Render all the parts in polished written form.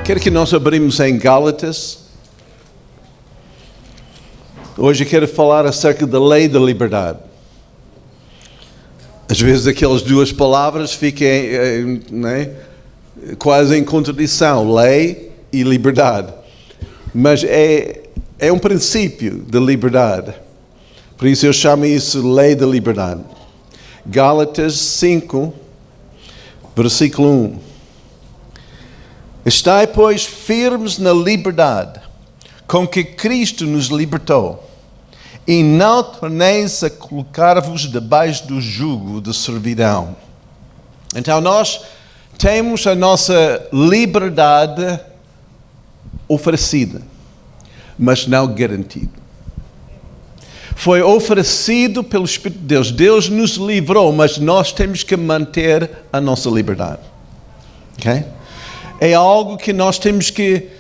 Quero que nós abrimos em Gálatas. Hoje eu quero falar acerca da lei da liberdade. Às vezes aquelas duas palavras ficam quase em contradição, lei e liberdade. Mas é um princípio da liberdade. Por isso eu chamo isso lei da liberdade. Gálatas 5, versículo 1. Estai, pois, firmes na liberdade com que Cristo nos libertou, e não torneis a colocar-vos debaixo do jugo de servidão. Então nós temos a nossa liberdade oferecida, mas não garantida. Foi oferecido pelo Espírito de Deus. Deus nos livrou, mas nós temos que manter a nossa liberdade. Ok? É algo que nós temos que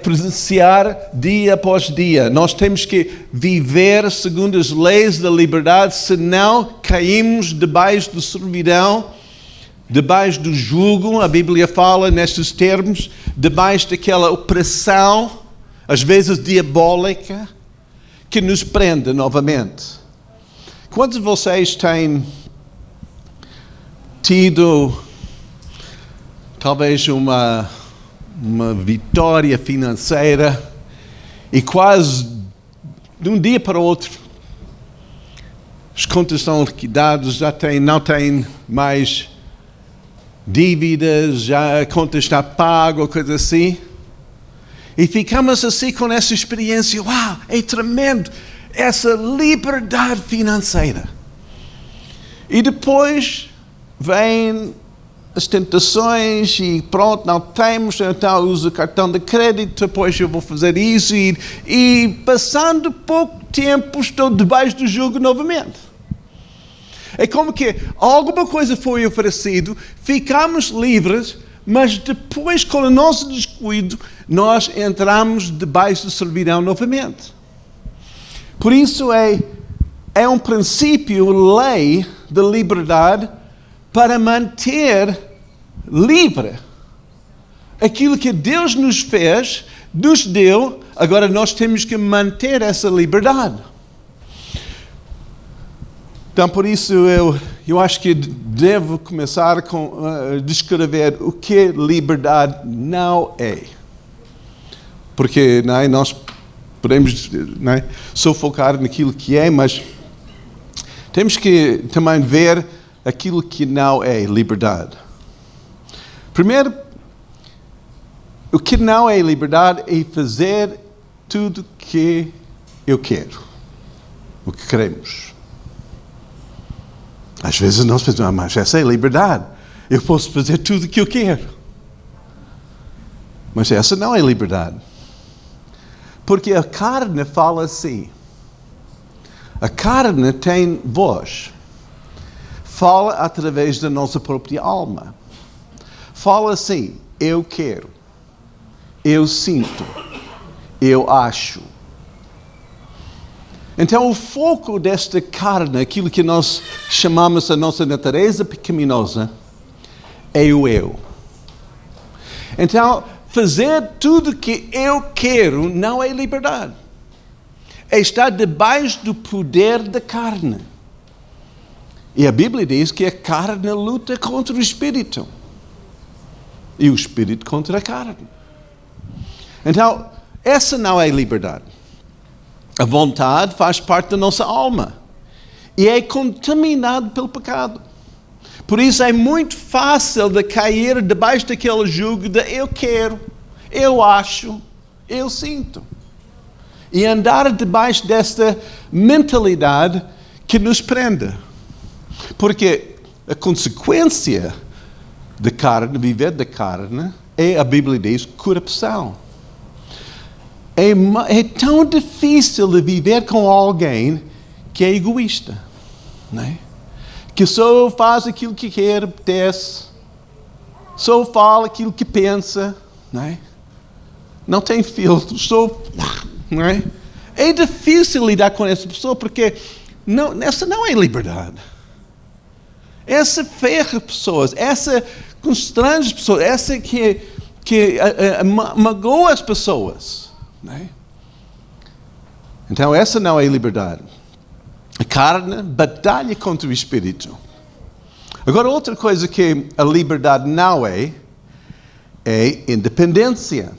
presenciar dia após dia. Nós temos que viver segundo as leis da liberdade, senão caímos debaixo da servidão, debaixo do jugo. A Bíblia fala nestes termos, debaixo daquela opressão, às vezes diabólica, que nos prende novamente. Quantos de vocês têm tido talvez uma vitória financeira e quase de um dia para o outro as contas estão liquidadas, não tem mais dívidas, já a conta está paga ou coisa assim, e ficamos assim com essa experiência, uau, é tremendo, essa liberdade financeira. E depois vem as tentações e pronto, não temos, então uso o cartão de crédito, depois eu vou fazer isso e passando pouco tempo estou debaixo do jugo novamente. É como que alguma coisa foi oferecido, ficamos livres, mas depois com o nosso descuido nós entramos debaixo da servidão novamente. Por isso é um princípio, lei da liberdade para manter livre aquilo que Deus nos fez, nos deu, agora nós temos que manter essa liberdade. Então, por isso, eu acho que devo começar a descrever o que liberdade não é. Porque nós podemos sufocar naquilo que é, mas temos que também ver aquilo que não é liberdade. Primeiro, o que não é liberdade é fazer tudo o que eu quero, o que queremos. Às vezes nós pensamos, mas essa é liberdade, eu posso fazer tudo o que eu quero. Mas essa não é liberdade. Porque a carne fala assim, a carne tem voz. Fala através da nossa própria alma. Fala assim, eu quero, eu sinto, eu acho. Então o foco desta carne, aquilo que nós chamamos a nossa natureza pecaminosa, é o eu. Então fazer tudo que eu quero não é liberdade. É estar debaixo do poder da carne. E a Bíblia diz que a carne luta contra o Espírito. E o Espírito contra a carne. Então, essa não é liberdade. A vontade faz parte da nossa alma. E é contaminado pelo pecado. Por isso é muito fácil de cair debaixo daquele jugo de eu quero, eu acho, eu sinto. E andar debaixo desta mentalidade que nos prende. Porque a consequência da carne, viver da carne, a Bíblia diz, corrupção. É tão difícil de viver com alguém que é egoísta, não é? Que só faz aquilo que quer, apetece, só fala aquilo que pensa, não é? Não tem filtro, não é? É difícil lidar com essa pessoa porque essa não é liberdade. Essa ferra pessoas, essa constrange pessoas, essa que que magoa as pessoas. Né? Então, essa não é liberdade. A carne batalha contra o espírito. Agora, outra coisa que a liberdade não é independência.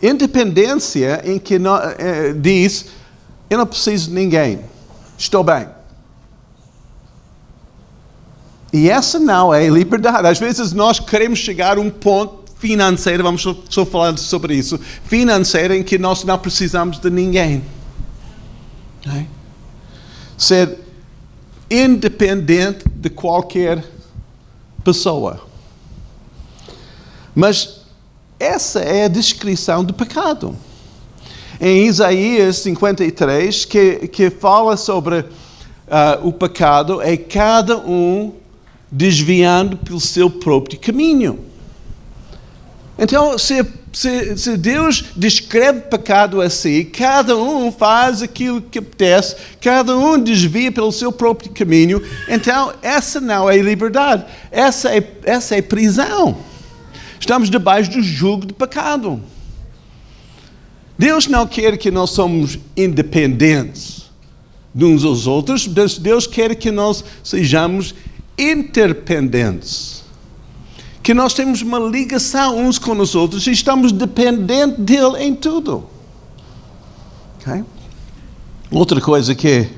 Independência em que diz, eu não preciso de ninguém, estou bem. E essa não é liberdade. Às vezes nós queremos chegar a um ponto financeiro, vamos só falar sobre isso, financeiro em que nós não precisamos de ninguém. Okay? Ser independente de qualquer pessoa. Mas essa é a descrição do pecado. Em Isaías 53, que fala sobre o pecado, é cada um desviando pelo seu próprio caminho. Então, se Deus descreve pecado assim, cada um faz aquilo que apetece, cada um desvia pelo seu próprio caminho, então essa não é liberdade, essa é prisão. Estamos debaixo do jugo do pecado. Deus não quer que nós somos independentes de uns aos outros, Deus quer que nós sejamos interdependentes. Que nós temos uma ligação uns com os outros e estamos dependentes dele em tudo. Okay? Outra coisa que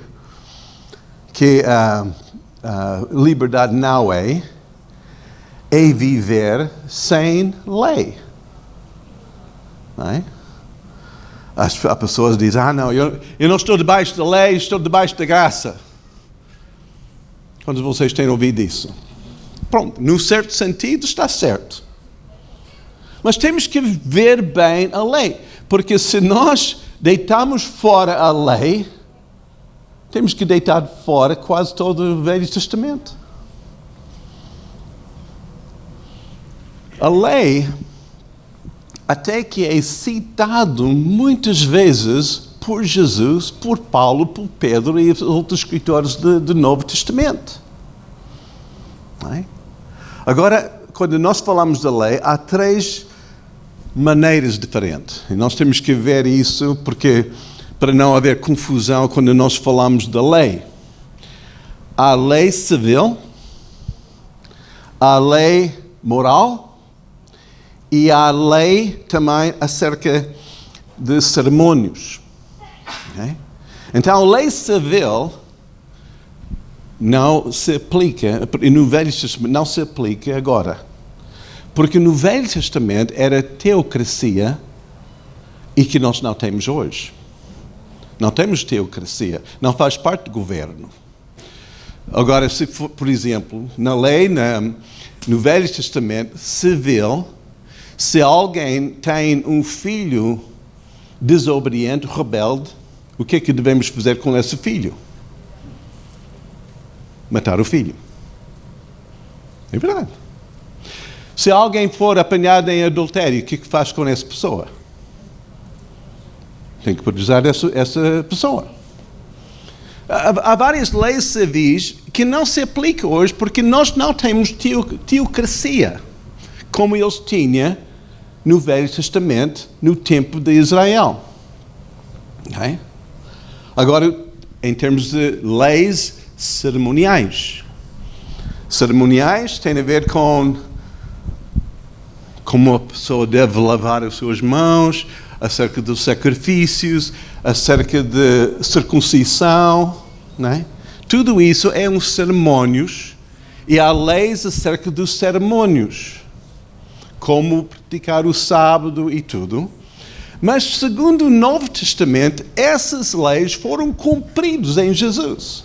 a liberdade não é viver sem lei. Não é? As pessoas dizem, não, eu não estou debaixo da lei, estou debaixo da graça. Quantos de vocês têm ouvido isso? Pronto, num certo sentido está certo. Mas temos que ver bem a lei, porque se nós deitamos fora a lei, temos que deitar fora quase todo o Velho Testamento. A lei, até que é citado muitas vezes por Jesus, por Paulo, por Pedro e outros escritores do Novo Testamento. Não é? Agora, quando nós falamos da lei, há 3 maneiras diferentes. E nós temos que ver isso para não haver confusão quando nós falamos da lei. Há a lei civil, há a lei moral e há a lei também acerca de cerimônios. Okay? Então, a lei civil não se aplica, e no Velho Testamento não se aplica agora. Porque no Velho Testamento era teocracia e que nós não temos hoje. Não temos teocracia, não faz parte do governo. Agora, se for, por exemplo, na lei, no Velho Testamento civil, se alguém tem um filho desobediente, rebelde, o que é que devemos fazer com esse filho? Matar o filho. É verdade. Se alguém for apanhado em adultério, o que faz com essa pessoa? Tem que priorizar essa pessoa. Há várias leis civis que não se aplicam hoje porque nós não temos teocracia como eles tinham no Velho Testamento, no tempo de Israel. Okay? Agora, em termos de leis cerimoniais. Cerimoniais têm a ver com como a pessoa deve lavar as suas mãos, acerca dos sacrifícios, acerca de circuncisão, né? Tudo isso é uns cerimônios e há leis acerca dos cerimônios, como praticar o sábado e tudo. Mas, segundo o Novo Testamento, essas leis foram cumpridas em Jesus.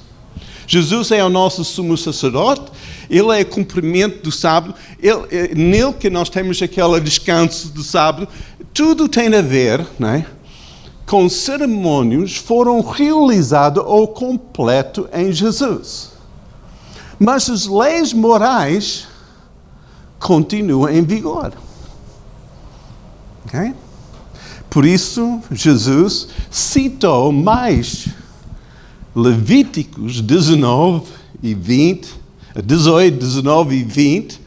Jesus é o nosso sumo sacerdote, ele é o cumprimento do sábado, nele que nós temos aquele descanso do sábado. Tudo tem a ver, né, com cerimônios que foram realizados ou completo em Jesus. Mas as leis morais continuam em vigor. Okay? Por isso, Jesus citou mais Levíticos 19 e 20, 18, 19 e 20,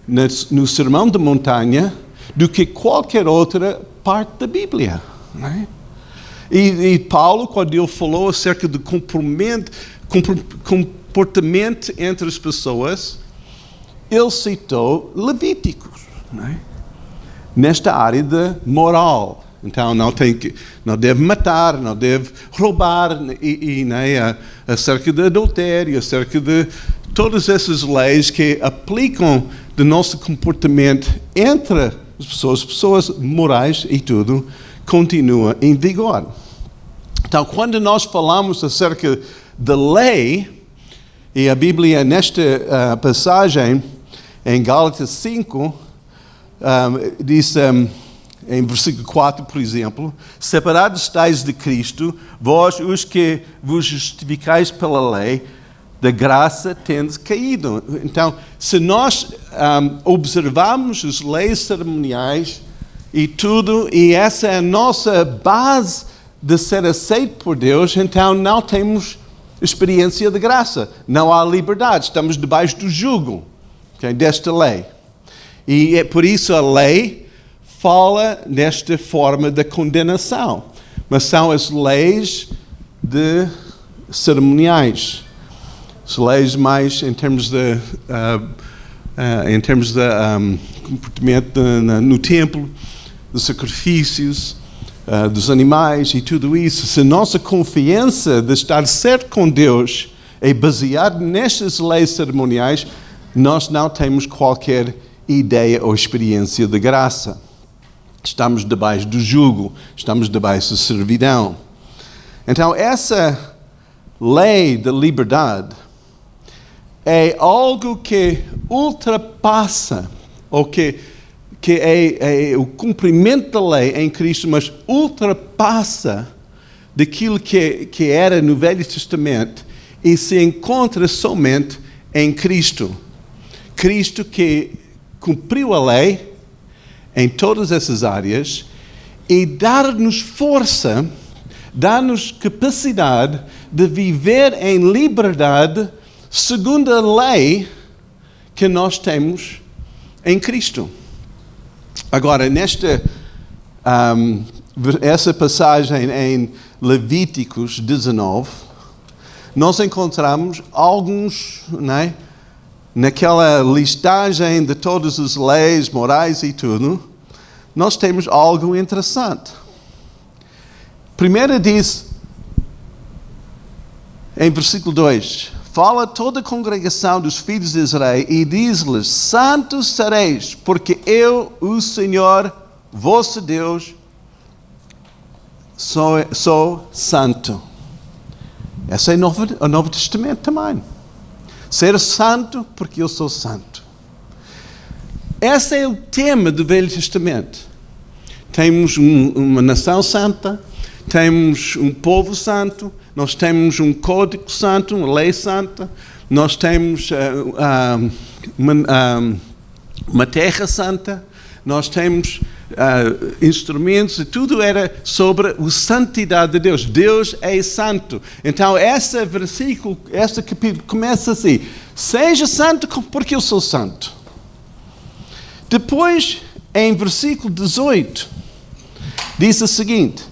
no Sermão da Montanha do que qualquer outra parte da Bíblia. Não é? E Paulo, quando ele falou acerca do comportamento entre as pessoas, ele citou Levíticos, não é? Nesta área de moral. Então não deve matar, não deve roubar, acerca de adultério, acerca de todas essas leis que aplicam do nosso comportamento entre as pessoas morais e tudo, continua em vigor. Então, quando nós falamos acerca da lei, e a Bíblia, nesta passagem, em Gálatas 5, diz, em versículo 4, por exemplo, separados estáis de Cristo, vós os que vos justificais pela lei, da graça tendes caído. Então, se nós observarmos as leis cerimoniais e tudo, e essa é a nossa base de ser aceito por Deus, então não temos experiência de graça. Não há liberdade, estamos debaixo do jugo, okay, desta lei. E é por isso a lei fala desta forma de condenação. Mas são as leis de cerimoniais. As leis mais em termos de comportamento no templo, dos sacrifícios, dos animais e tudo isso. Se a nossa confiança de estar certo com Deus é baseada nestas leis cerimoniais, nós não temos qualquer ideia ou experiência de graça. Estamos debaixo do jugo, estamos debaixo da servidão. Então, essa lei da liberdade é algo que ultrapassa, ou que é o cumprimento da lei em Cristo, mas ultrapassa daquilo que era no Velho Testamento e se encontra somente em Cristo. Cristo que cumpriu a lei em todas essas áreas e dá-nos força, dá-nos capacidade de viver em liberdade segundo a lei que nós temos em Cristo. Agora, essa passagem em Levíticos 19, nós encontramos alguns, né, naquela listagem de todas as leis morais e tudo, nós temos algo interessante. Primeiro diz, em versículo 2, fala toda a congregação dos filhos de Israel e diz-lhes, santos sereis, porque eu, o Senhor, vosso Deus, sou santo. Esse é o Novo Testamento também. Ser santo, porque eu sou santo. Esse é o tema do Velho Testamento. Temos uma nação santa, temos um povo santo, nós temos um código santo, uma lei santa, nós temos uma terra santa, nós temos instrumentos, e tudo era sobre a santidade de Deus. Deus é santo. Então, esse versículo, este capítulo começa assim, seja santo porque eu sou santo. Depois, em versículo 18, diz o seguinte,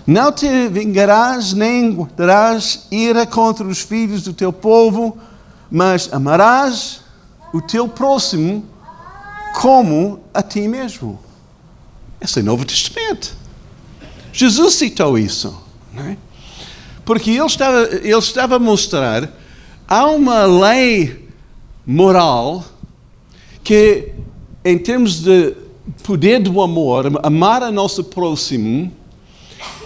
não te vingarás nem guardarás ira contra os filhos do teu povo, mas amarás o teu próximo como a ti mesmo. Esse é o Novo Testamento. Jesus citou isso, não é? Porque ele estava a mostrar, há uma lei moral que, em termos de poder do amor, amar a nosso próximo,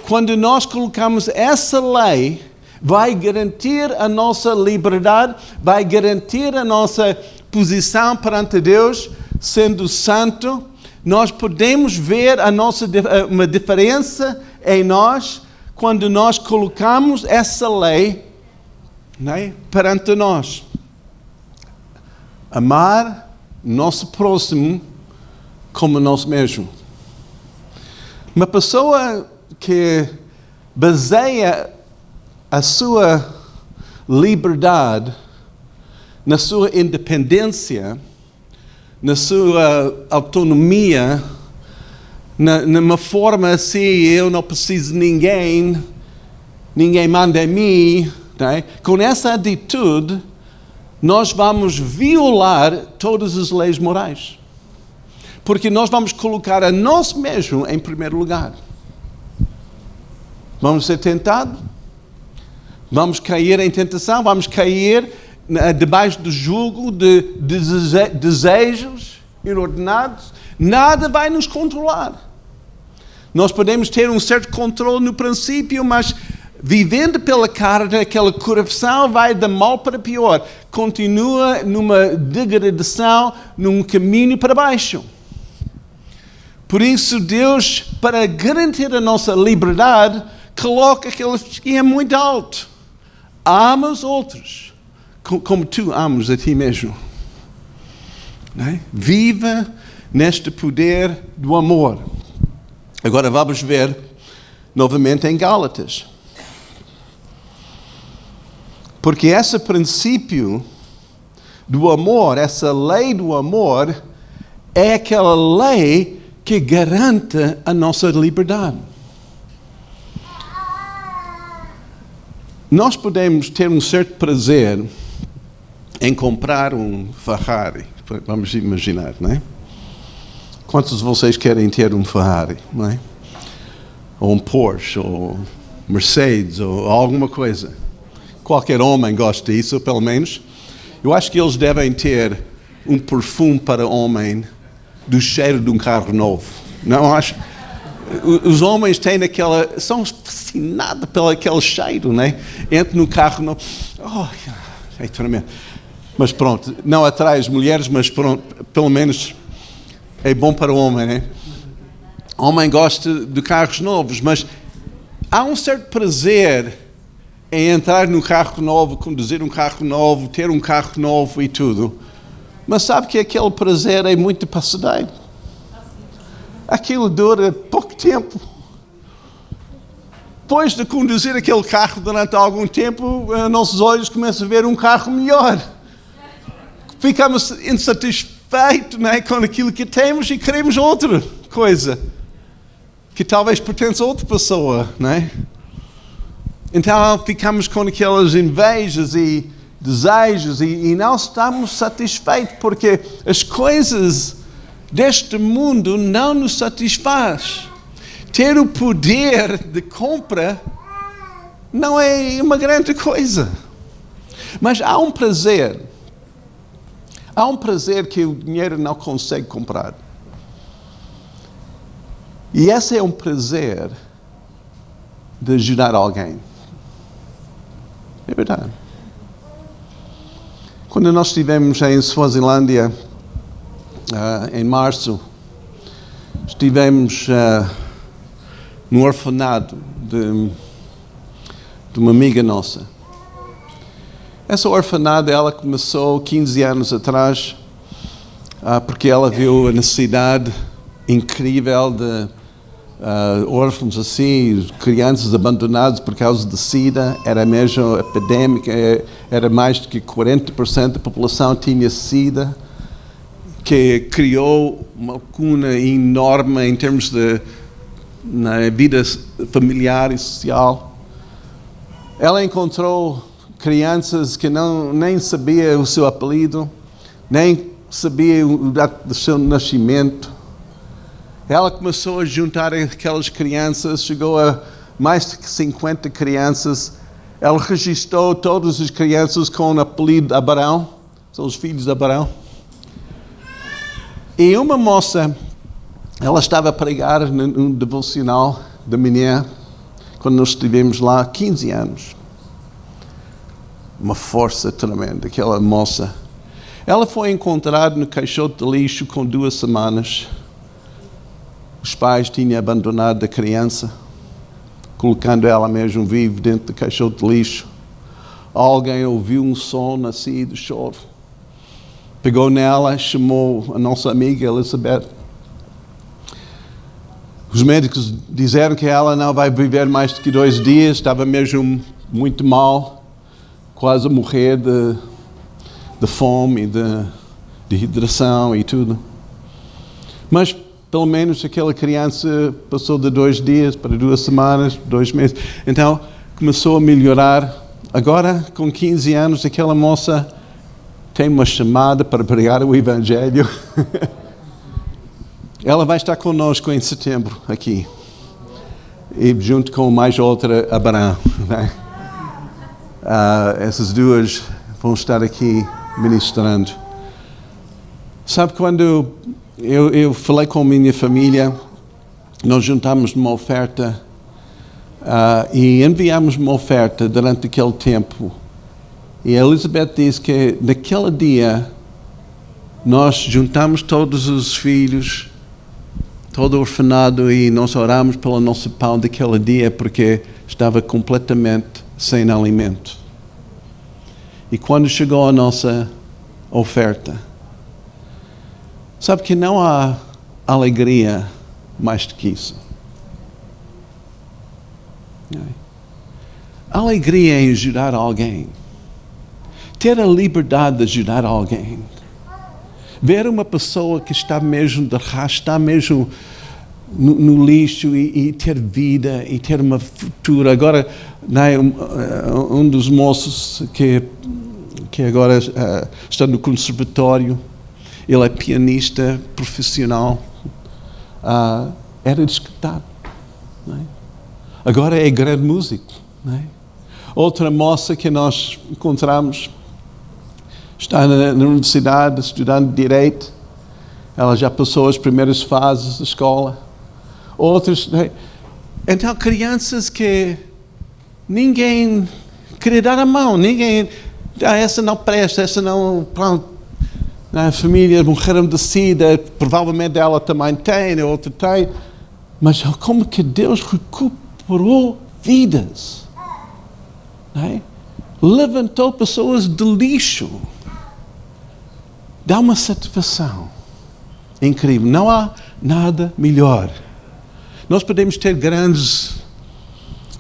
quando nós colocamos essa lei, vai garantir a nossa liberdade, vai garantir a nossa posição perante Deus, sendo santo. Nós podemos ver uma diferença em nós quando nós colocamos essa lei, né, perante nós. Amar nosso próximo como nós mesmos. Uma pessoa que baseia a sua liberdade na sua independência na sua autonomia, numa forma assim, eu não preciso de ninguém manda em mim, né? Com essa atitude, nós vamos violar todas as leis morais. Porque nós vamos colocar a nós mesmos em primeiro lugar. Vamos ser tentados, vamos cair em tentação, vamos cair debaixo do jugo de desejos inordenados. Nada vai nos controlar. Nós podemos ter um certo controle no princípio, mas vivendo pela carne, aquela corrupção vai de mal para pior. Continua numa degradação, num caminho para baixo. Por isso, Deus, para garantir a nossa liberdade, coloca aquele que é muito alto. Ama os outros, como tu amas a ti mesmo. Né? Viva neste poder do amor. Agora vamos ver novamente em Gálatas. Porque esse princípio do amor, essa lei do amor, é aquela lei que garante a nossa liberdade. Nós podemos ter um certo prazer em comprar um Ferrari, vamos imaginar, não é? Quantos de vocês querem ter um Ferrari, não é? Ou um Porsche, ou Mercedes, ou alguma coisa? Qualquer homem gosta disso, pelo menos. Eu acho que eles devem ter um perfume para homem do cheiro de um carro novo. Não acho? Os homens têm são fascinados pelo aquele cheiro, né? Entra no carro novo. Oh, é tremendo. Mas pronto, não atrai as mulheres, mas pronto, pelo menos é bom para o homem, né? O homem gosta de carros novos, mas há um certo prazer em entrar num carro novo, conduzir um carro novo, ter um carro novo e tudo. Mas sabe que aquele prazer é muito passageiro. Aquilo dura pouco tempo. Depois de conduzir aquele carro durante algum tempo, nossos olhos começam a ver um carro melhor. Ficamos insatisfeitos, né, com aquilo que temos e queremos outra coisa, que talvez pertence a outra pessoa, né? Então ficamos com aquelas invejas e desejos e não estamos satisfeitos porque as coisas deste mundo não nos satisfaz. Ter o poder de compra não é uma grande coisa. Mas há um prazer que o dinheiro não consegue comprar. E esse é um prazer de ajudar alguém. É verdade. Quando nós estivemos em Suazilândia, em março, estivemos no orfanato de uma amiga nossa. Essa orfanato, ela começou 15 anos atrás, porque ela viu a necessidade incrível de órfãos assim, crianças abandonadas por causa de SIDA, era mesmo epidémica, era mais do que 40% da população tinha SIDA, que criou uma lacuna enorme em termos na vida familiar e social. Ela encontrou crianças que nem sabia o seu apelido, nem sabia o data do seu nascimento. Ela começou a juntar aquelas crianças, chegou a mais de 50 crianças. Ela registrou todas as crianças com o apelido Abraão, são os filhos de Abraão. E uma moça, ela estava a pregar num devocional da manhã, quando nós estivemos lá, 15 anos. Uma força tremenda, aquela moça. Ela foi encontrada no caixote de lixo com 2 semanas. Os pais tinham abandonado a criança, colocando ela mesmo viva dentro do caixote de lixo. Alguém ouviu um som assim do choro. Pegou nela, chamou a nossa amiga Elizabeth. Os médicos disseram que ela não vai viver mais do que 2 dias, estava mesmo muito mal, quase a morrer de fome e de de hidratação e tudo. Mas, pelo menos, aquela criança passou de 2 dias para 2 semanas, 2 meses. Então, começou a melhorar. Agora, com 15 anos, aquela moça tem uma chamada para pregar o Evangelho. Ela vai estar conosco em setembro, aqui. E junto com mais outra, Abraão. Né? Essas duas vão estar aqui ministrando. Sabe, quando eu falei com a minha família, nós juntamos uma oferta e enviamos uma oferta durante aquele tempo. E a Elizabeth diz que naquele dia nós juntamos todos os filhos, todo o orfanato, e nós oramos pelo nosso pão daquele dia porque estava completamente sem alimento. E quando chegou a nossa oferta, sabe que não há alegria mais do que isso. A alegria em ajudar alguém. Ter a liberdade de ajudar alguém. Ver uma pessoa que está mesmo no lixo e ter vida e ter uma futura. Agora, né, um dos moços que agora está no conservatório, ele é pianista profissional, era discutado. Né? Agora é grande músico. Né? Outra moça que nós encontramos está na universidade estudando Direito. Ela já passou as primeiras fases da escola. Outros, né? Então, crianças que ninguém queria dar a mão, ninguém, essa não presta, essa não, pronto. A família morreram de sida, provavelmente ela também tem, a outra tem. Mas como que Deus recuperou vidas? Né? Levantou pessoas de lixo. Dá uma satisfação incrível. Não há nada melhor. Nós podemos ter grandes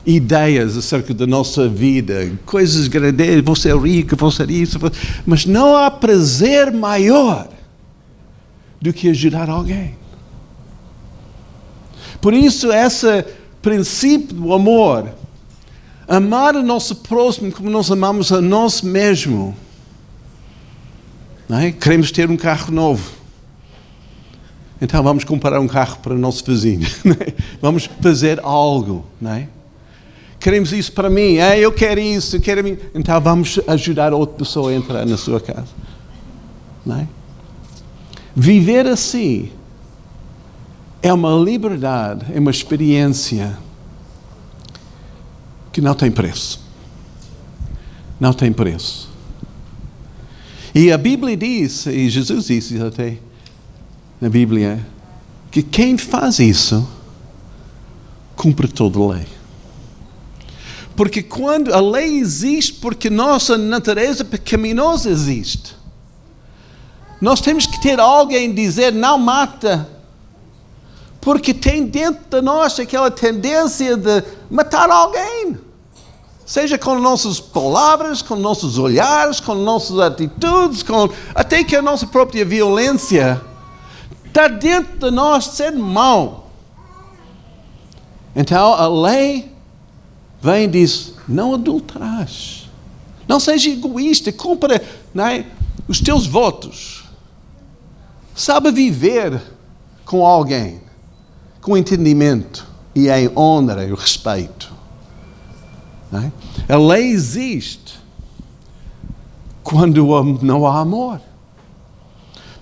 ideias acerca da nossa vida, coisas grandes, vou ser rico, vou ser isso, mas não há prazer maior do que ajudar alguém. Por isso, esse princípio do amor, amar o nosso próximo como nós amamos a nós mesmos. Não é? Queremos ter um carro novo. Então vamos comprar um carro para o nosso vizinho. Não é? Vamos fazer algo. Não é? Queremos isso para mim. Eu quero isso, eu quero. Então vamos ajudar outra pessoa a entrar na sua casa. Não é? Viver assim é uma liberdade, é uma experiência que não tem preço. Não tem preço. E a Bíblia diz, e Jesus disse até na Bíblia, que quem faz isso cumpre toda a lei. Porque quando a lei existe, porque nossa natureza pecaminosa existe. Nós temos que ter alguém dizer não mata. Porque tem dentro de nós aquela tendência de matar alguém. Seja com nossas palavras, com nossos olhares, com nossas atitudes, até que a nossa própria violência está dentro de nós ser mau. Então a lei vem e diz, não adulterarás. Não seja egoísta, cumpra, não é, os teus votos. Sabe viver com alguém, com entendimento e em honra e respeito. Não é? A lei existe quando não há amor.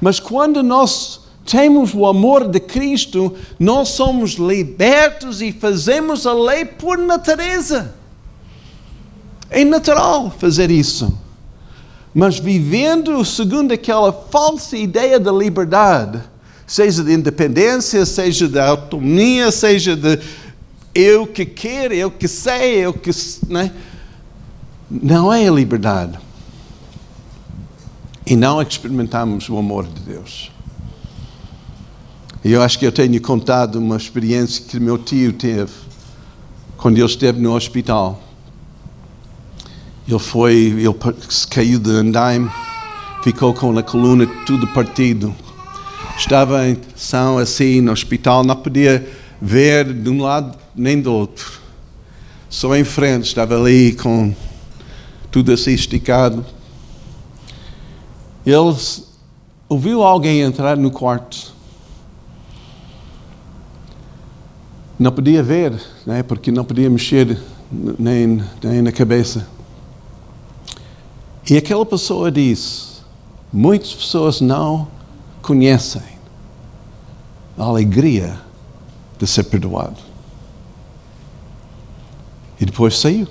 Mas quando nós temos o amor de Cristo, nós somos libertos e fazemos a lei por natureza. É natural fazer isso. Mas vivendo segundo aquela falsa ideia da liberdade, seja de independência, seja de autonomia, seja de eu que quero, eu que sei, eu que... Né? Não é a liberdade. E não experimentamos o amor de Deus. E eu acho que eu tenho contado uma experiência que meu tio teve quando ele esteve no hospital. Ele caiu de andaime ficou com a coluna tudo partido. Estava em situação assim no hospital, não podia ver de um lado nem do outro. Só em frente, estava ali com tudo assim esticado. Ele ouviu alguém entrar no quarto. Não podia ver, né? Porque não podia mexer nem na cabeça. E aquela pessoa disse, muitas pessoas não conhecem a alegria de ser perdoado. E depois saiu.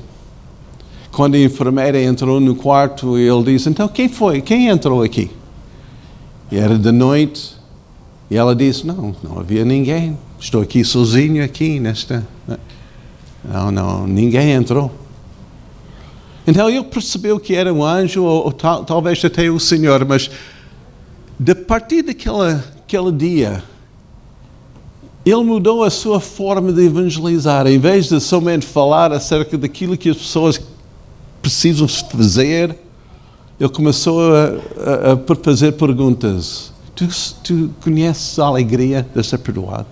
Quando a enfermeira entrou no quarto, ele disse, então quem foi? Quem entrou aqui? E era de noite. E ela disse, não havia ninguém. Estou aqui sozinho aqui nesta... Não, ninguém entrou. Então ele percebeu que era um anjo, ou talvez até o Senhor, mas a partir daquele dia, ele mudou a sua forma de evangelizar. Em vez de somente falar acerca daquilo que as pessoas precisam fazer, ele começou a fazer perguntas. Tu conheces a alegria de ser perdoado?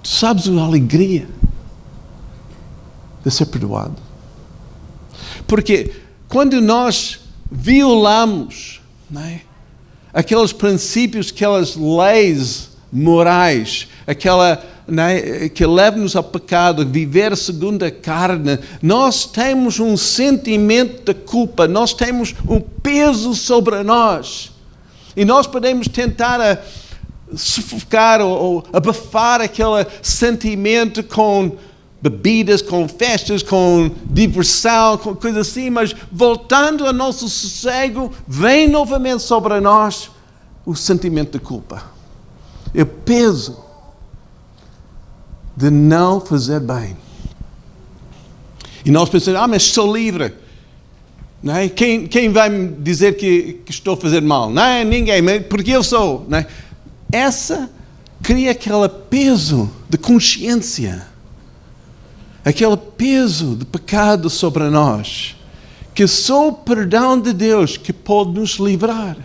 Tu sabes a alegria de ser perdoado? Porque quando nós violamos, não é, aqueles princípios, aquelas leis morais, que leva-nos ao pecado, viver segundo a carne, nós temos um sentimento de culpa, nós temos um peso sobre nós. E nós podemos tentar sufocar ou abafar aquele sentimento com bebidas, com festas, com diversão, com coisas assim, mas voltando ao nosso sossego, vem novamente sobre nós o sentimento de culpa. O peso de não fazer bem. E nós pensamos, mas sou livre. Não é? Quem vai me dizer que estou a fazer mal? Não é ninguém, porque eu sou. Não é? Essa cria aquele peso de consciência, aquele peso de pecado sobre nós, que só o perdão de Deus que pode nos livrar.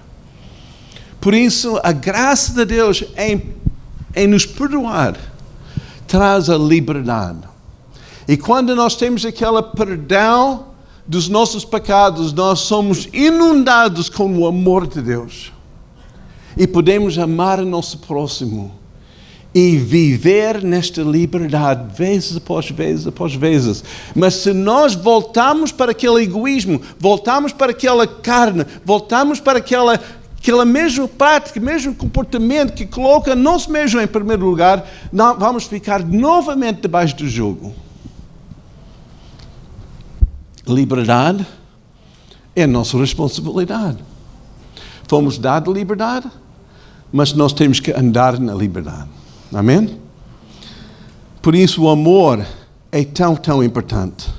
Por isso, a graça de Deus em nos perdoar traz a liberdade. E quando nós temos aquele perdão dos nossos pecados, nós somos inundados com o amor de Deus. E podemos amar o nosso próximo e viver nesta liberdade, vezes após vezes após vezes. Mas se nós voltamos para aquele egoísmo, voltamos para aquela carne, voltamos para aquela mesma prática, mesmo comportamento que coloca nós mesmos em primeiro lugar, nós vamos ficar novamente debaixo do jugo. Liberdade é a nossa responsabilidade. Fomos dados liberdade, mas nós temos que andar na liberdade. Amém? Por isso o amor é tão importante.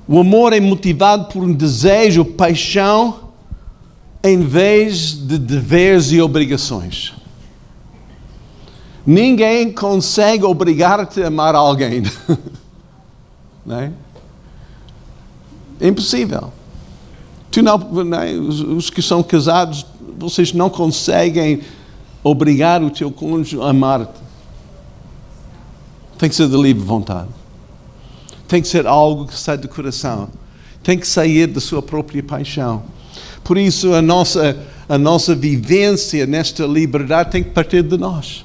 O amor é motivado por um desejo, paixão, em vez de deveres e obrigações. Ninguém consegue obrigar-te a amar alguém. Não é? É impossível. Os que são casados, vocês não conseguem obrigar o teu cônjuge a amar-te. Tem que ser de livre vontade. Tem que ser algo que sai do coração. Tem que sair da sua própria paixão. Por isso a nossa vivência nesta liberdade tem que partir de nós.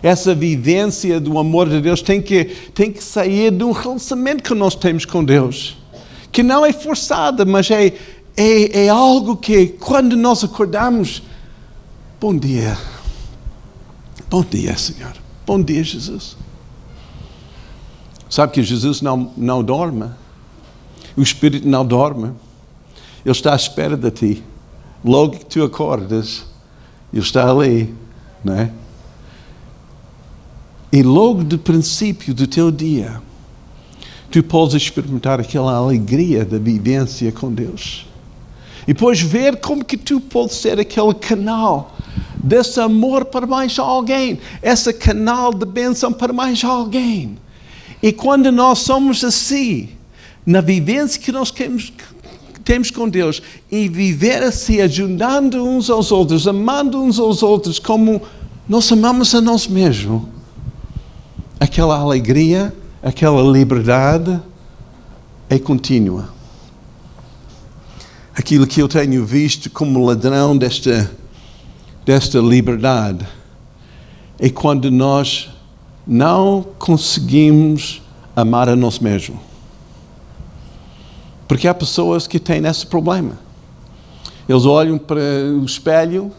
Essa vivência do amor de Deus tem que sair de um relacionamento que nós temos com Deus. Que não é forçada, mas é algo que quando nós acordamos, bom dia, Senhor, bom dia, Jesus. Sabe que Jesus não dorme, o Espírito não dorme, Ele está à espera de ti. Logo que tu acordas, Ele está ali, não é? E logo do princípio do teu dia, tu podes experimentar aquela alegria da vivência com Deus. E depois ver como que tu podes ser aquele canal desse amor para mais alguém. Esse canal de bênção para mais alguém. E quando nós somos assim, na vivência que nós temos com Deus e viver assim, ajudando uns aos outros, amando uns aos outros, como nós amamos a nós mesmos. Aquela alegria, aquela liberdade é contínua. Aquilo que eu tenho visto como ladrão desta liberdade é quando nós não conseguimos amar a nós mesmos. Porque há pessoas que têm esse problema. Eles olham para o espelho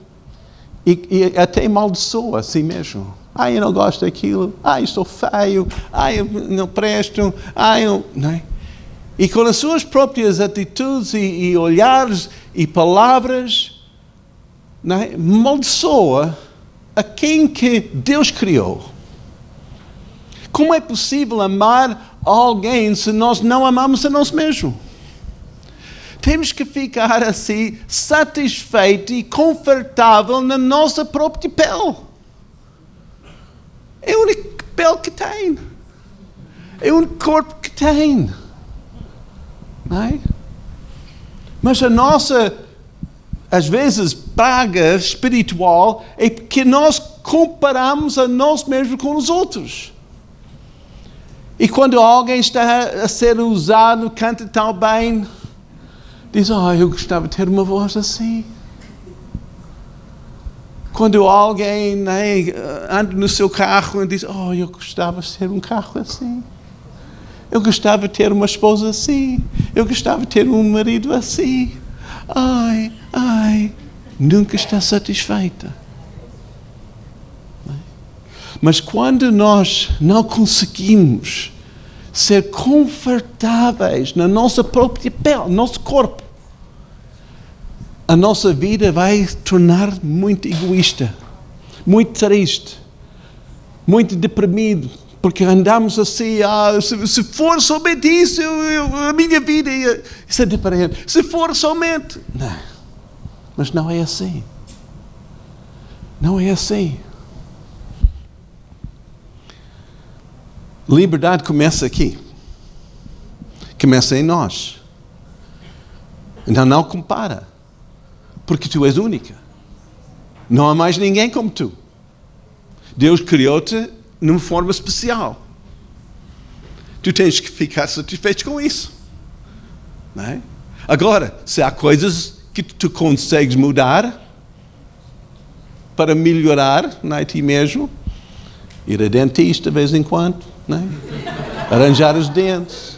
e até amaldiçoam a si mesmo. Eu não gosto daquilo. Eu sou feio. Eu não presto. Não é? E com as suas próprias atitudes e olhares e palavras, não é? Amaldiçoa a quem que Deus criou. Como é possível amar alguém se nós não amamos a nós mesmos? Temos que ficar assim, satisfeito e confortável na nossa própria pele. É a única pele que tem. É o único corpo que tem. Não é? Mas a nossa, às vezes, praga espiritual é que nós comparamos a nós mesmos com os outros. E quando alguém está a ser usado, canta tão bem, diz, eu gostava de ter uma voz assim. Quando alguém anda no seu carro e diz, eu gostava de ter um carro assim. Eu gostava de ter uma esposa assim. Eu gostava de ter um marido assim. Nunca está satisfeita. Mas quando nós não conseguimos ser confortáveis na nossa própria pele, no nosso corpo, a nossa vida vai tornar muito egoísta, muito triste, muito deprimido, porque andamos assim, se for somente isso, a minha vida isso é diferente. Se for somente... Não, mas não é assim. Não é assim. Liberdade começa aqui. Começa em nós. Então não compara. Porque tu és única. Não há mais ninguém como tu. Deus criou-te numa forma especial. Tu tens que ficar satisfeito com isso. Não é? Agora, se há coisas que tu consegues mudar para melhorar em ti mesmo, ir a dentista de vez em quando, não é? Arranjar os dentes,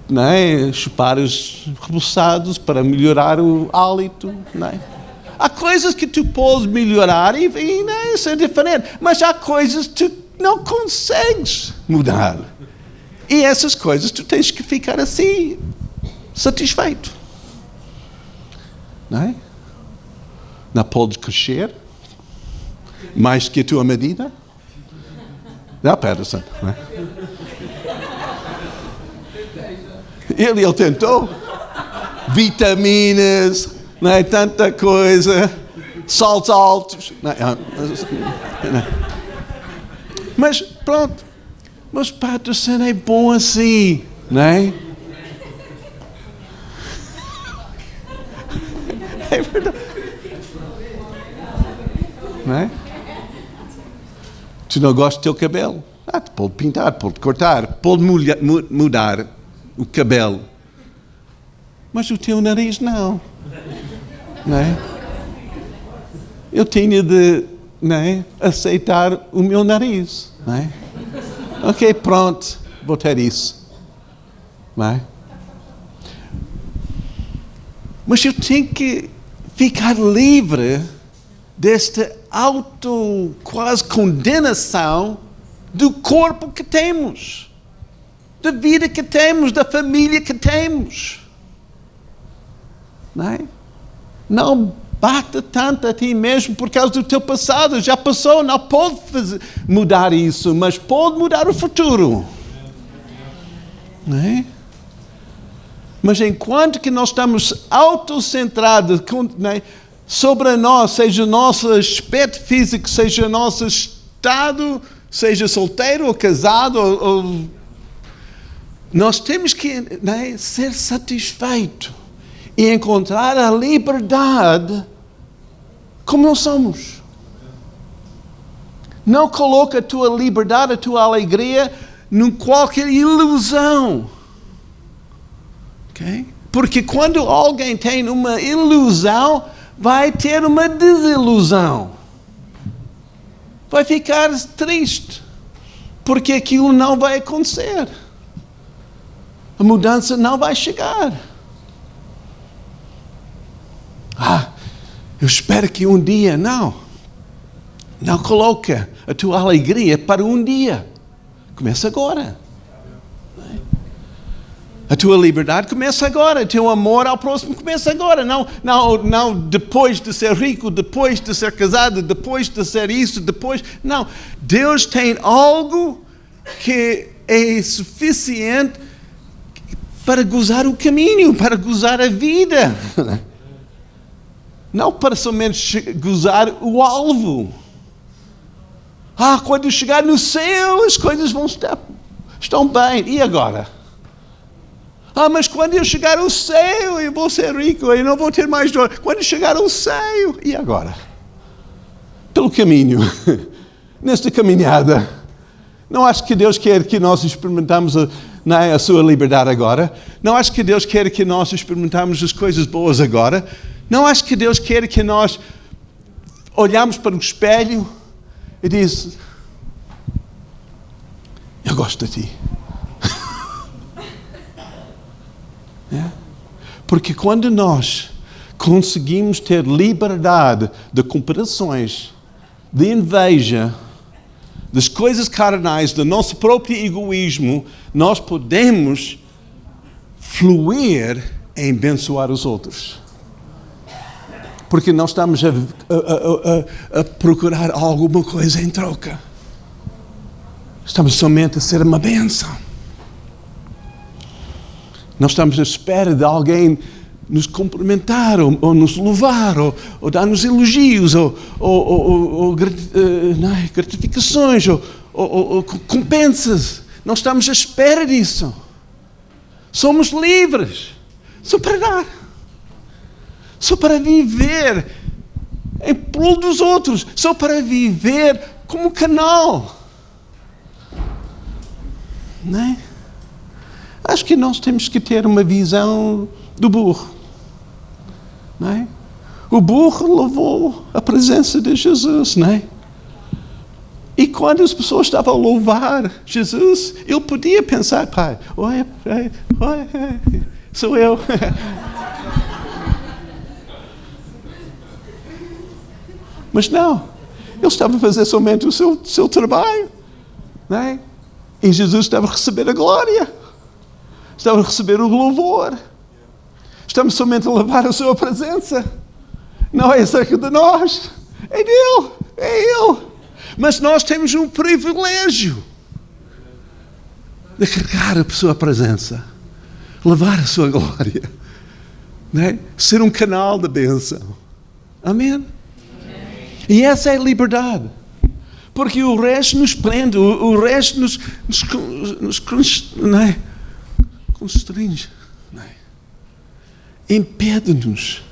não é? Chupar os rebuçados para melhorar o hálito, não é? Há coisas que tu podes melhorar e não é? Isso é diferente, mas há coisas que tu não consegues mudar. E essas coisas tu tens que ficar assim, satisfeito. Não é? Não podes crescer mais que a tua medida. Não, Patterson. Não é? Ele tentou. Vitaminas, não é? Tanta coisa. Saltos altos. Não é? Mas pronto. Mas Patterson é bom assim. Não é? É verdade. Não é? Tu não gostas do teu cabelo? Tu pode pintar, pode cortar, pode mudar o cabelo. Mas o teu nariz não. Não é? Eu tinha de, não é, aceitar o meu nariz. Não é? Ok, pronto, vou ter isso. Não é? Mas eu tenho que ficar livre desta quase condenação do corpo que temos, da vida que temos, da família que temos. Não é? Não bata tanto a ti mesmo por causa do teu passado. Já passou, não pode mudar isso, mas pode mudar o futuro. Não é? Mas enquanto que nós estamos autocentrados, não é, sobre nós, seja o nosso aspecto físico, seja o nosso estado, seja solteiro ou casado, ou Nós temos que, né, ser satisfeitos e encontrar a liberdade como nós somos. Não coloca a tua liberdade, a tua alegria em qualquer ilusão. Okay? Porque quando alguém tem uma ilusão, vai ter uma desilusão. Vai ficar triste. Porque aquilo não vai acontecer. A mudança não vai chegar. Eu espero que um dia, não. Não coloca a tua alegria para um dia. Começa agora. A tua liberdade começa agora. O teu amor ao próximo começa agora. Não depois de ser rico, depois de ser casado, depois de ser isso, depois... Não. Deus tem algo que é suficiente para gozar o caminho, para gozar a vida. Não para somente gozar o alvo. Quando chegar no céu, as coisas estão bem. E agora? Mas quando eu chegar ao céu, eu vou ser rico, eu não vou ter mais dor. Quando chegar ao céu, e agora? Pelo caminho, nesta caminhada, não acho que Deus quer que nós experimentamos a sua liberdade agora. Não acho que Deus quer que nós experimentamos as coisas boas agora. Não acho que Deus quer que nós olhamos para o espelho e diz: eu gosto de ti. Porque quando nós conseguimos ter liberdade de comparações, de inveja, das coisas carnais, do nosso próprio egoísmo, nós podemos fluir em abençoar os outros. Porque não estamos a procurar alguma coisa em troca. Estamos somente a ser uma bênção. Não estamos à espera de alguém nos cumprimentar, ou nos louvar, ou dar-nos elogios, ou gratificações, ou compensas. Não estamos à espera disso. Somos livres. Só para dar. Só para viver em prol dos outros. Só para viver como canal. Não é? Acho que nós temos que ter uma visão do burro. Não é? O burro levou a presença de Jesus, não é? E quando as pessoas estavam a louvar Jesus, ele podia pensar: pai, oi, sou eu. Mas não, ele estava a fazer somente o seu trabalho, não é? E Jesus estava a receber a glória, estava a receber o louvor. Estamos somente a levar a sua presença. Não é acerca de nós, é dele, é ele. Mas nós temos um privilégio de carregar a sua presença, levar a sua glória, não é? Ser um canal de bênção. Amém? E essa é a liberdade. Porque o resto nos prende, o resto nos não é? Constringe, não é? Impede-nos.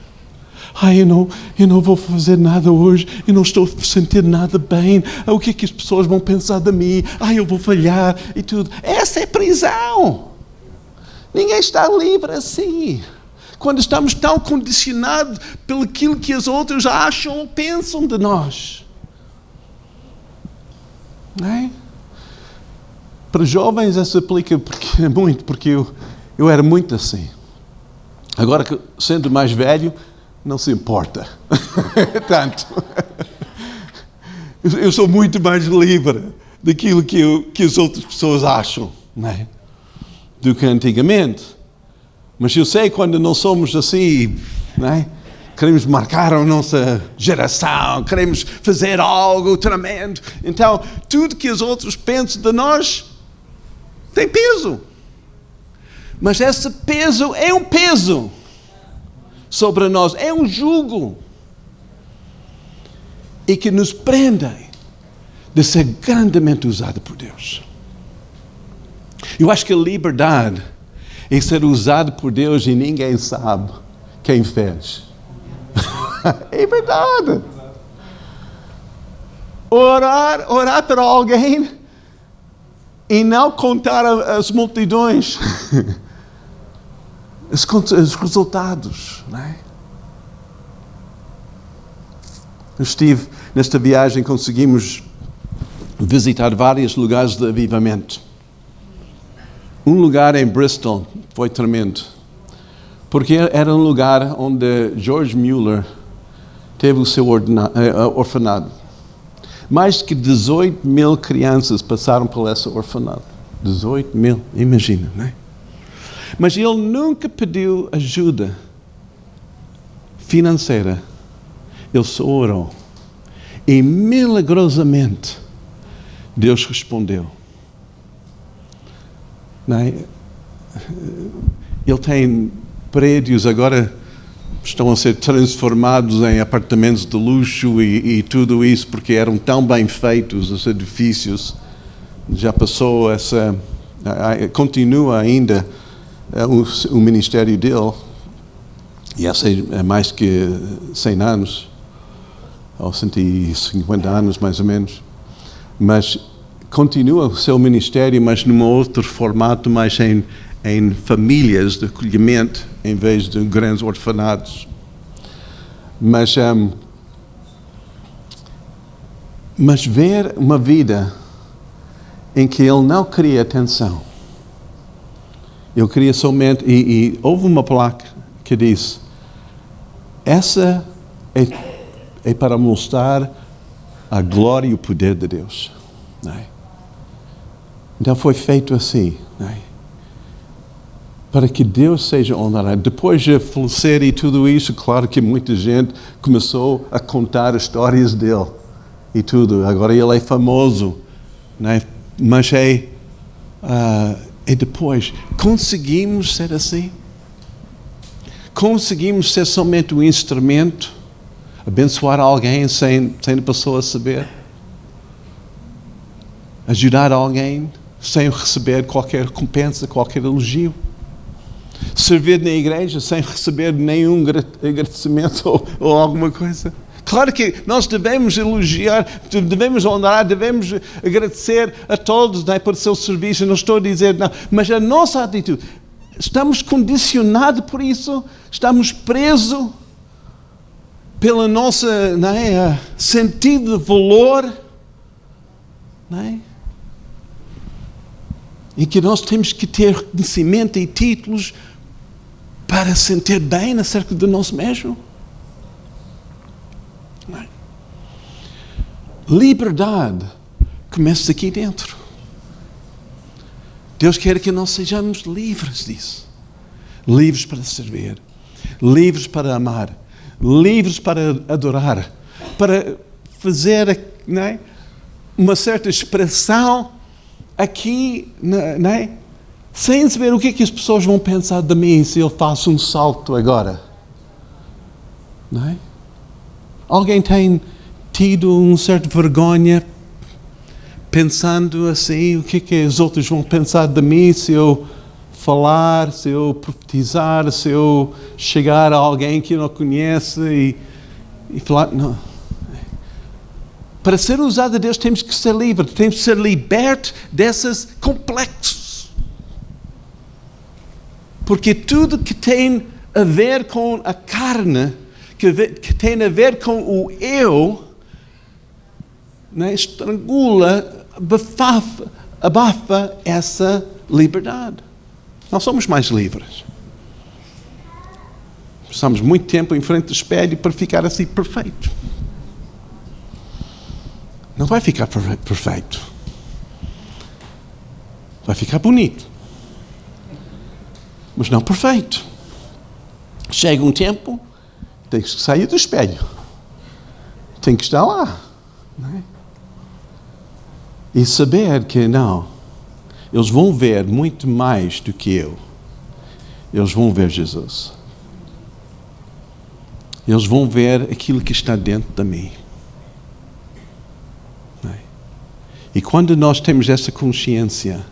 Eu não vou fazer nada hoje, eu não estou a sentir nada bem. O que é que as pessoas vão pensar de mim? Eu vou falhar e tudo. Essa é prisão. Ninguém está livre assim. Quando estamos tão condicionados pelo que os outros acham ou pensam de nós. Não é? Para jovens isso aplica porque eu era muito assim. Agora que sendo mais velho, não se importa. Tanto. Eu sou muito mais livre daquilo que as outras pessoas acham, não é? Do que antigamente. Mas eu sei quando não somos assim, não é? Queremos marcar a nossa geração, queremos fazer algo tremendo. Então, tudo que os outros pensam de nós tem peso. Mas esse peso é um peso sobre nós, é um jugo. E que nos prendem de ser grandemente usado por Deus. Eu acho que a liberdade é ser usado por Deus e ninguém sabe quem fez. É verdade. Orar para alguém e não contar as multidões. Os resultados, não é? Eu estive nesta viagem, conseguimos visitar vários lugares de avivamento. Um lugar em Bristol foi tremendo, porque era um lugar onde George Mueller teve o seu orfanato. Mais que 18 mil crianças passaram por esse orfanato. 18 mil, imagina, não é? Mas ele nunca pediu ajuda financeira. Ele só orou. E milagrosamente, Deus respondeu. Não é? Ele tem prédios agora estão a ser transformados em apartamentos de luxo e tudo isso porque eram tão bem feitos os edifícios. Já passou essa, continua ainda o ministério dele, e há mais que 100 anos, ou 150 anos mais ou menos, mas continua o seu ministério, mas num outro formato, mais em famílias de acolhimento, em vez de grandes orfanatos. Mas ver uma vida em que ele não queria atenção, ele queria somente, e houve uma placa que disse, essa é para mostrar a glória e o poder de Deus. Não é? Então foi feito assim, não é? Para que Deus seja honrado. Depois de falecer e tudo isso, claro que muita gente começou a contar histórias dele e tudo. Agora ele é famoso, não é? Mas e depois, conseguimos ser assim? Conseguimos ser somente um instrumento, abençoar alguém sem a pessoa saber? Ajudar alguém sem receber qualquer recompensa, qualquer elogio? Servir na igreja sem receber nenhum agradecimento ou alguma coisa? Claro que nós devemos elogiar, devemos honrar, devemos agradecer a todos, não é, por seu serviço. Não estou a dizer não, mas a nossa atitude, estamos condicionados por isso, estamos presos pela nossa, não é, sentido de valor, não é? Em que nós temos que ter reconhecimento e títulos para sentir bem acerca de nós mesmos. Não é? Liberdade começa aqui dentro. Deus quer que nós sejamos livres disso. Livres para servir, livres para amar, livres para adorar, para fazer, não é, uma certa expressão aqui, não é? Sem saber o que é que as pessoas vão pensar de mim se eu faço um salto agora. Não é? Alguém tem tido uma certa vergonha pensando assim, o que é que os outros vão pensar de mim se eu falar, se eu profetizar, se eu chegar a alguém que não conhece e falar, não. Para ser usado a Deus temos que ser livres, temos que ser libertos desses complexos. Porque tudo que tem a ver com a carne, que tem a ver com o eu, né, estrangula, abafa essa liberdade. Nós somos mais livres. Passamos muito tempo em frente ao espelho para ficar assim perfeito. Não vai ficar perfeito. Vai ficar bonito. Mas não perfeito. Chega um tempo, tem que sair do espelho. Tem que estar lá. Não é? E saber que não, eles vão ver muito mais do que eu. Eles vão ver Jesus. Eles vão ver aquilo que está dentro de mim. Não é? E quando nós temos essa consciência,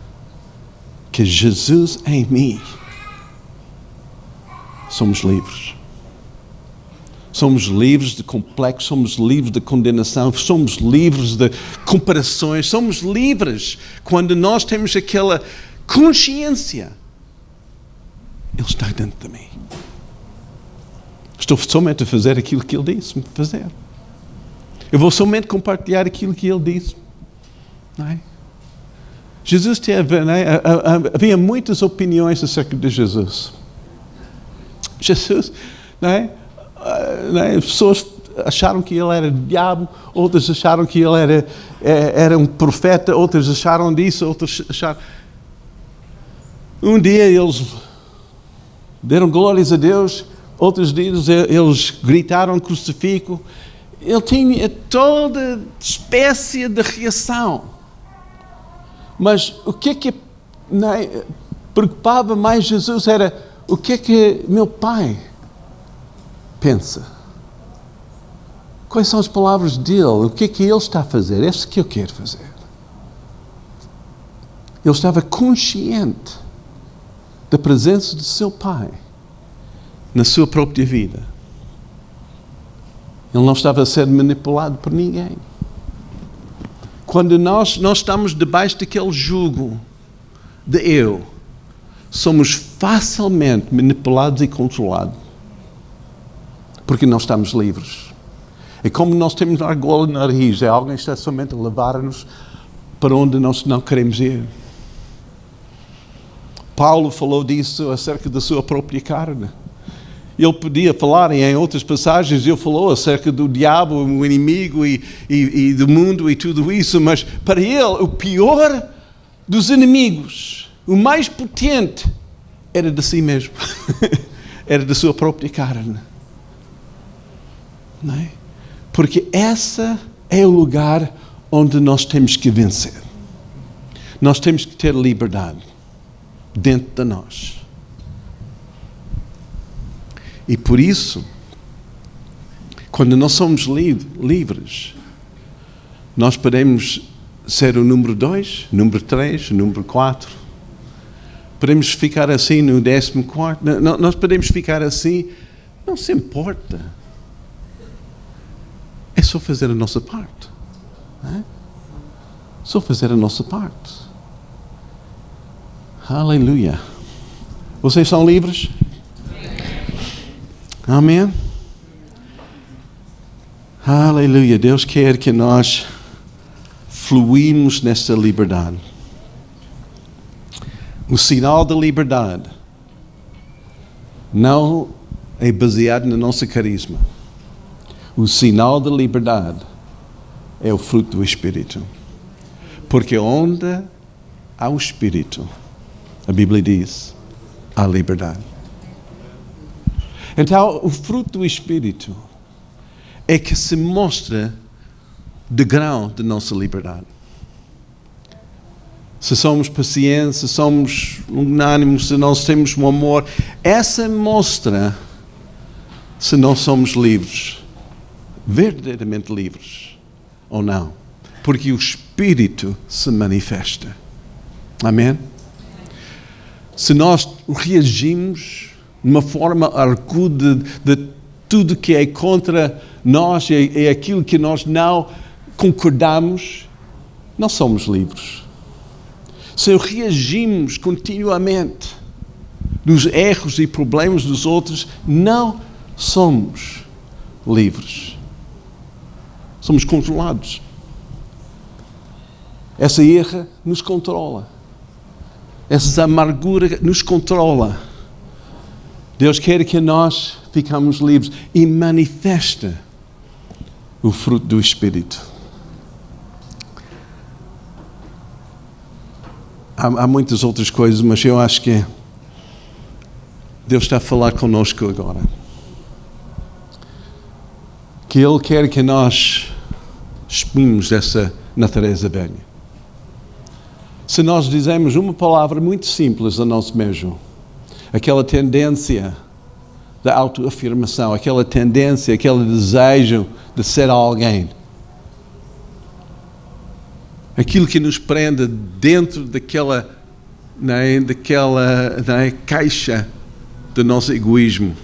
que Jesus em mim, somos livres. Somos livres de complexo, somos livres de condenação, somos livres de comparações, somos livres quando nós temos aquela consciência. Ele está dentro de mim. Estou somente a fazer aquilo que Ele disse-me fazer. Eu vou somente compartilhar aquilo que Ele disse. Não é? Jesus teve, não é? Havia muitas opiniões acerca de Jesus. Jesus, não é? As pessoas acharam que ele era diabo, outras acharam que ele era um profeta, outras acharam disso, outras acharam... Um dia eles deram glórias a Deus, outros dias eles gritaram crucifico. Ele tinha toda espécie de reação. Mas o que preocupava mais Jesus era o que meu Pai pensa. Quais são as palavras dele? O que ele está a fazer? É isso que eu quero fazer. Ele estava consciente da presença do seu Pai na sua própria vida. Ele não estava a ser manipulado por ninguém. Quando nós estamos debaixo daquele jugo de eu, somos facilmente manipulados e controlados. Porque não estamos livres. É como nós temos argola no nariz. Alguém está somente a levar-nos para onde nós não queremos ir. Paulo falou disso acerca da sua própria carne. Ele podia falar em outras passagens, ele falou acerca do diabo, o inimigo e do mundo e tudo isso, mas para ele o pior dos inimigos, o mais potente, era de si mesmo. Era da sua própria carne. Não é? Porque esse é o lugar onde nós temos que vencer. Nós temos que ter liberdade dentro de nós. E por isso, quando nós somos livres, nós podemos ser o número 2, número 3, número 4. Podemos ficar assim no 14º. Nós podemos ficar assim, não se importa. É só fazer a nossa parte. Não é? Só fazer a nossa parte. Aleluia. Vocês são livres? Amém? Aleluia. Deus quer que nós fluímos nesta liberdade. O sinal da liberdade não é baseado no nosso carisma. O sinal da liberdade é o fruto do Espírito. Porque onde há o Espírito, a Bíblia diz, há liberdade. Então, o fruto do Espírito é que se mostra de grau de nossa liberdade. Se somos pacientes, se somos unânimes, se nós temos um amor, essa mostra se nós somos livres, verdadeiramente livres ou não. Porque o Espírito se manifesta. Amém? Se nós reagimos de uma forma arcuda de tudo que é contra nós e aquilo que nós não concordamos, não somos livres. Se reagimos continuamente dos erros e problemas dos outros, não somos livres. Somos controlados. Essa erra nos controla. Essa amargura nos controla. Deus quer que nós ficamos livres e manifesta o fruto do Espírito. Há muitas outras coisas, mas eu acho que Deus está a falar conosco agora. Que Ele quer que nós expimos essa natureza velha. Se nós dizemos uma palavra muito simples a nós mesmos, aquela tendência da autoafirmação, aquela tendência, aquele desejo de ser alguém, aquilo que nos prende dentro daquela caixa do nosso egoísmo.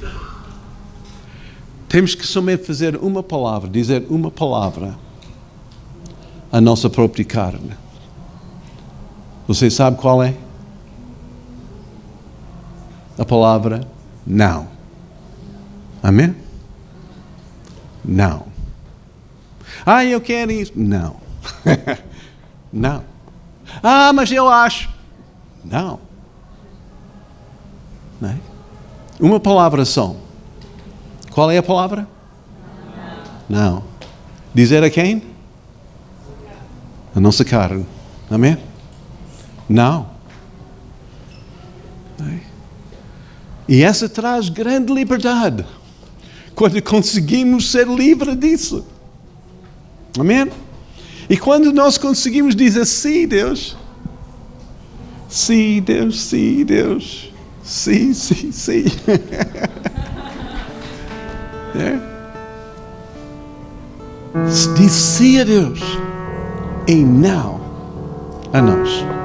Temos que somente fazer uma palavra, dizer uma palavra à nossa própria carne. Você sabe qual é? A palavra não. Amém? Não. Eu quero isso. Não. Não. Mas eu acho. Não. Não é? Uma palavra só. Qual é a palavra? Não. Dizer a quem? A nossa carne. Amém? Não. Não é? E essa traz grande liberdade. Quando conseguimos ser livres disso. Amém? E quando nós conseguimos dizer sim, Deus. Sim, Deus, sim, Deus. Sim, sim, sim. Diz sim a Deus. E não a nós.